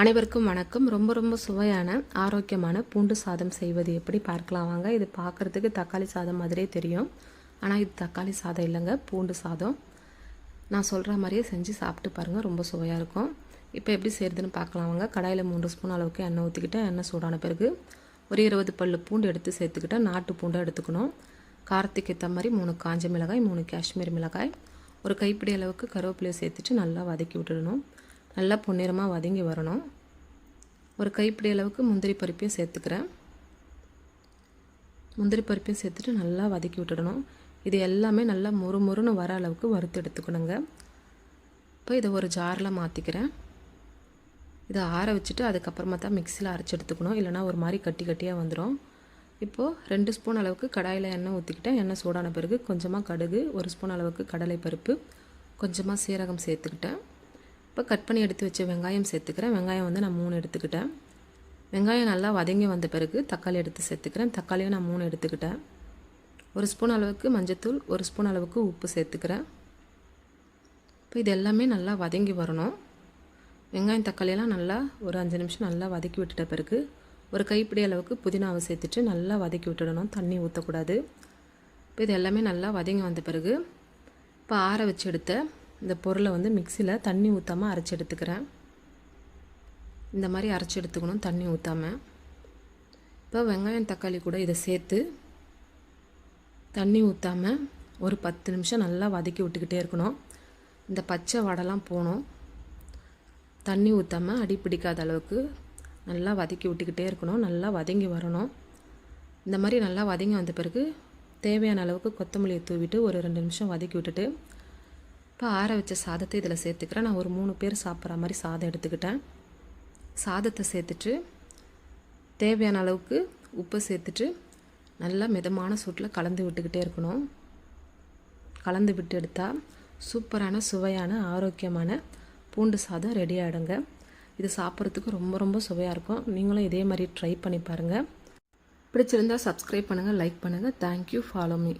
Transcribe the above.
அனைவருக்கும் வணக்கம். ரொம்ப சுவையான ஆரோக்கியமான பூண்டு சாதம் செய்வது எப்படி பார்க்கலாம் வாங்க. இது பார்க்குறதுக்கு தக்காளி சாதம் மாதிரியே தெரியும். ஆனால் இது தக்காளி சாதம் இல்லைங்க, பூண்டு சாதம். நான் சொல்கிற மாதிரியே செஞ்சு சாப்பிட்டு பாருங்கள், ரொம்ப சுவையாக இருக்கும். இப்போ எப்படி செய்கிறதுன்னு பார்க்கலாம் வாங்க. கடாயில் 3 ஸ்பூன் அளவுக்கு எண்ணெய் ஊற்றிக்கிட்டேன். எண்ணெய் சூடான பிறகு ஒரு 20 பல்லு பூண்டு எடுத்து சேர்த்துக்கிட்டேன். நாட்டு பூண்டை எடுத்துக்கணும். காரத்துக்கு ஏற்ற மாதிரி 3 காஞ்ச மிளகாய், 3 காஷ்மீர் மிளகாய், ஒரு கைப்பிடி அளவுக்கு கருவேப்பிலையை சேர்த்துட்டு நல்லா வதக்கி விட்டுடணும். நல்லா பொன்னிறமாக வதங்கி வரணும். ஒரு கைப்பிடி அளவுக்கு முந்திரி பருப்பையும் சேர்த்துக்கிறேன். முந்திரி பருப்பையும் சேர்த்துட்டு நல்லா வதக்கி விட்டுடணும். இது எல்லாமே நல்லா மொறுன்னு வர அளவுக்கு வறுத்து எடுத்துக்கணுங்க. இப்போ இதை ஒரு ஜாரில் மாற்றிக்கிறேன். இதை ஆற வச்சுட்டு அதுக்கப்புறமா தான் மிக்சியில் அரைச்சி எடுத்துக்கணும், இல்லைனா ஒரு மாதிரி கட்டியாக வந்துடும். இப்போது 2 ஸ்பூன் அளவுக்கு கடாயில் எண்ணெய் ஊற்றிக்கிட்டேன். எண்ணெய் சூடான பிறகு கொஞ்சமாக கடுகு, 1 ஸ்பூன் அளவுக்கு கடலை பருப்பு, கொஞ்சமாக சீரகம் சேர்த்துக்கிட்டேன். இப்போ கட் பண்ணி எடுத்து வச்ச வெங்காயம் சேர்த்துக்கிறேன். வெங்காயம் வந்து நான் 3 எடுத்துக்கிட்டேன். வெங்காயம் நல்லா வதங்கி வந்த பிறகு தக்காளி எடுத்து சேர்த்துக்கிறேன். தக்காளியும் நான் 3 எடுத்துக்கிட்டேன். 1 ஸ்பூன் அளவுக்கு மஞ்சத்தூள், 1 ஸ்பூன் அளவுக்கு உப்பு சேர்த்துக்கிறேன். இப்போ இது எல்லாமே நல்லா வதங்கி வரணும். வெங்காயம் தக்காளியெல்லாம் நல்லா ஒரு 5 நிமிஷம் நல்லா வதக்கி விட்டுட்ட பிறகு ஒரு கைப்பிடி அளவுக்கு புதினாவை சேர்த்துட்டு நல்லா வதக்கி விட்டுடணும், தண்ணி ஊற்றக்கூடாது. இப்போ இது எல்லாமே நல்லா வதங்கி வந்த பிறகு இப்போ ஆற வச்சு எடுத்த இந்த பொருளை வந்து மிக்சியில் தண்ணி ஊற்றாமல் அரைச்சி எடுத்துக்கிறேன். இந்த மாதிரி அரைச்சி எடுத்துக்கணும், தண்ணி ஊற்றாமல். இப்போ வெங்காயம் தக்காளி கூட இதை சேர்த்து தண்ணி ஊற்றாமல் ஒரு 10 நிமிஷம் நல்லா வதக்கி விட்டுக்கிட்டே இருக்கணும். இந்த பச்சை வடைலாம் போகணும். தண்ணி ஊற்றாமல் அடி பிடிக்காத அளவுக்கு நல்லா வதக்கி விட்டுக்கிட்டே இருக்கணும். நல்லா வதங்கி வரணும். இந்த மாதிரி நல்லா வதங்கி வந்த பிறகு தேவையான அளவுக்கு கொத்தமல்லியை தூவிட்டு ஒரு 2 நிமிஷம் வதக்கி விட்டுட்டு இப்போ ஆற வச்ச சாதத்தை இதில் சேர்த்துக்கிறேன். நான் ஒரு 3 பேர் சாப்பிட்ற மாதிரி சாதம் எடுத்துக்கிட்டேன். சாதத்தை சேர்த்துட்டு தேவையான அளவுக்கு உப்பு சேர்த்துட்டு நல்லா மிதமான சூட்டில் கலந்து விட்டுக்கிட்டே இருக்கணும். கலந்து விட்டு எடுத்தால் சூப்பரான சுவையான ஆரோக்கியமான பூண்டு சாதம் ரெடி ஆகிடுங்க. இது சாப்பிட்றதுக்கு ரொம்ப சுவையாக இருக்கும். நீங்களும் இதே மாதிரி ட்ரை பண்ணி பாருங்கள். பிடிச்சிருந்தால் சப்ஸ்கிரைப் பண்ணுங்கள், லைக் பண்ணுங்கள். Thank you, follow me.